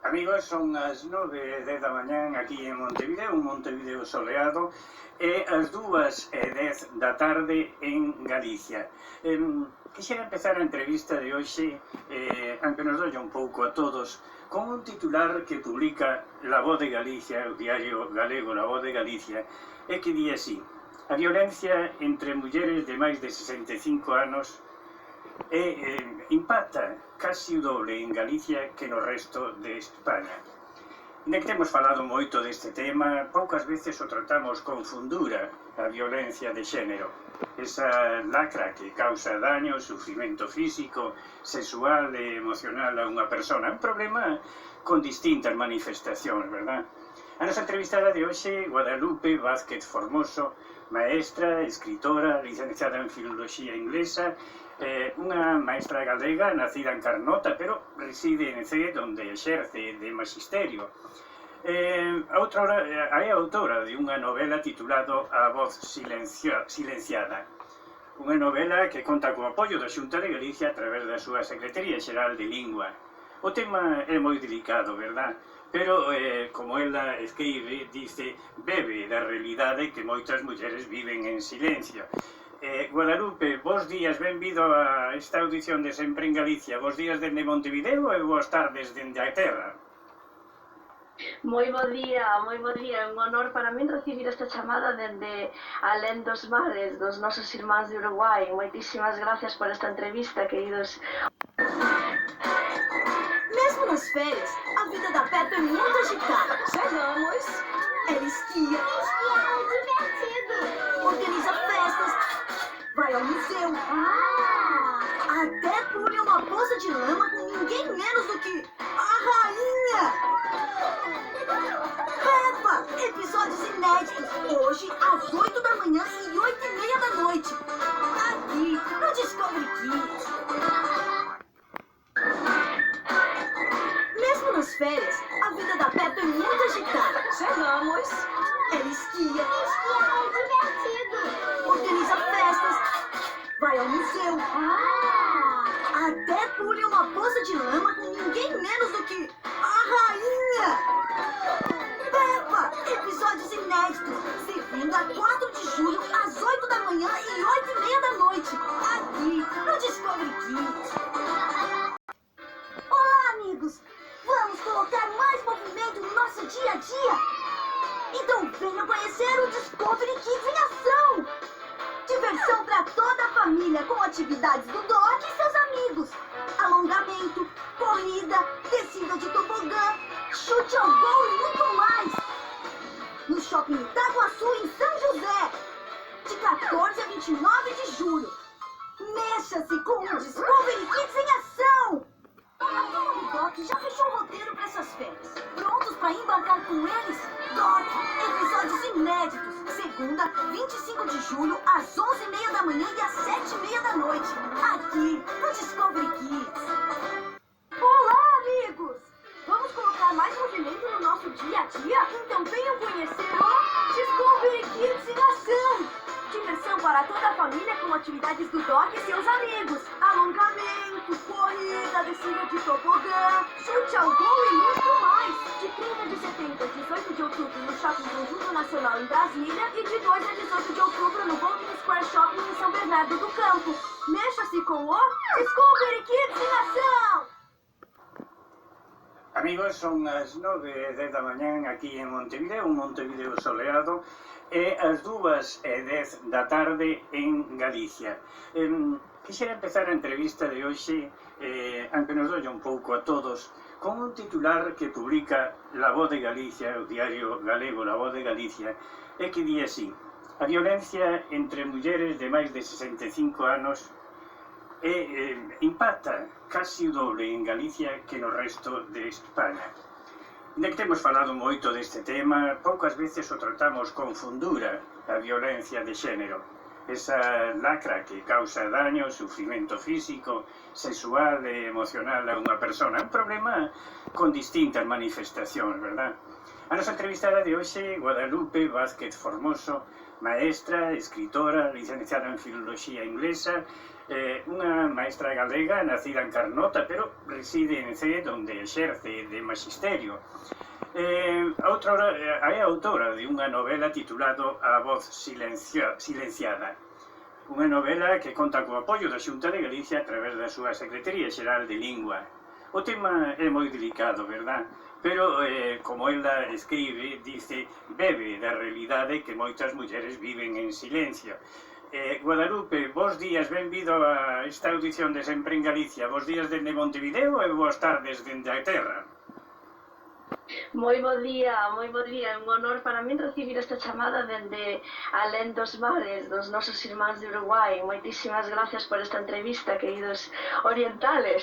Amigos, son as 9:10 da mañán aquí en Montevideo, un Montevideo soleado, e as 2:10 da tarde en Galicia. Quixera empezar a entrevista de hoxe, aunque nos dolle un pouco a todos, con un titular que publica La Voz de Galicia, o diario galego La Voz de Galicia, e que di así: a violencia entre mulleres de máis de 65 anos impacta casi o doble en Galicia que no resto de España. Ainda que temos falado moito deste tema, poucas veces o tratamos con fundura a violencia de xénero. Esa lacra que causa daño, sufrimento físico, sexual e emocional a unha persona. Un problema con distintas manifestacións, verdad? A nosa entrevistada de hoxe, Guadalupe Vázquez Formoso, maestra, escritora, licenciada en Filoloxía Inglesa, unha maestra galega nacida en Carnota, pero reside en Cee, onde exerce de magisterio. É autora de unha novela titulado A Voz Silenciada, unha novela que conta co apoio da Xunta de Galicia a través da súa Secretaría Xeral de Lingua. O tema é moi delicado, verdad? Pero, como ela escribe, dice, bebe da realidade que moitas mulleres viven en silencio. Guadalupe, bons días, benvido a esta audición de Sempre en Galicia. Bos días dende Montevideo e boas tardes dende a terra. Moi bo día, é un honor para min recibir esta chamada dende alén dos mares, dos nosos irmáns de Uruguai. Moitísimas gracias por esta entrevista, queridos. Mesmo nas férias, a vida da Peppa é muito agitada. Chegamos, ela esquia, divertido, organiza festas, vai ao museu, até pule uma poça de lama com ninguém menos do que a rainha. Peppa, episódios inéditos, hoje às 8 da manhã e 8:30 da noite, aqui no Discovery Kids. Mesmo nas férias, a vida da Peppa é muito agitada. Chegamos, ela esquia, divertido, organiza festas, vai ao museu, até pule uma poça de lama com ninguém menos do que a rainha. Peppa, episódios inéditos, segunda a 4 de julho, às 8 da manhã e 8:30 da noite, aqui no Discovery Kids. Olá, amigos! Vamos colocar mais movimento no nosso dia a dia? Então venham conhecer o Discovery Kids em ação! Diversão para toda a família, com atividades do Doc e seus amigos. Alongamento, corrida, descida de tobogã, chute ao gol e muito mais. No Shopping Itaguaçu, em São José, de 14 a 29 de julho. Mexa-se com o Discovery Kids em ação! A turma do Doc já fechou o roteiro para essas férias. Prontos para embarcar com eles? Doc, episódios inéditos. Segunda, 25 de julho, às 11:30 da manhã e às 7:30 da noite. Aqui no Discovery Kids. Olá, amigos! Vamos colocar mais movimento no nosso dia a dia? Então venham conhecer o Discovery Kids em ação! Diversão para toda a família com atividades do Doc e seus amigos. Alongamento, corrida, descida de tobogã, chute ao gol e muito mais. De 30 de setembro a 18 de outubro no Shopping Conjunto Nacional em Brasília e de 2 a 18 de outubro no Golden Square Shopping em São Bernardo do Campo. Mexa-se com o Discovery Kids em ação! Amigos, son as 9:10 da mañán aquí en Montevideo, un Montevideo soleado, e as 2:10 da tarde en Galicia. Quixera empezar a entrevista de hoxe, aunque nos dolle un pouco a todos, con un titular que publica La Voz de Galicia, o diario galego La Voz de Galicia, e que di así: a violencia entre mulleres de máis de 65 anos impacta casi o doble en Galicia que no resto de España. Ainda que temos falado moito deste tema, poucas veces o tratamos con fundura a violencia de xénero. Esa lacra que causa daño, sufrimento físico, sexual e emocional a unha persona. Un problema con distintas manifestacións, verdad? A nosa entrevistada de hoxe, Guadalupe Vázquez Formoso, maestra, escritora, licenciada en Filoloxía Inglesa, unha maestra galega nacida en Carnota, pero reside en Cee, onde exerce de magisterio. É autora de unha novela titulado A voz silenciada, unha novela que conta co apoio da Xunta de Galicia a través da súa Secretaría Xeral de Lingua. O tema é moi delicado, verdad? Pero, como ela escribe, dice, bebe da realidade que moitas mulleres viven en silencio. Guadalupe, bons días, benvido a esta audición de Sempre en Galicia. Bos días dende Montevideo e boas tardes dende a terra. Moi bo día, é un honor para min recibir esta chamada dende alén dos mares, dos nosos irmáns de Uruguai. Moitísimas gracias por esta entrevista, queridos orientales.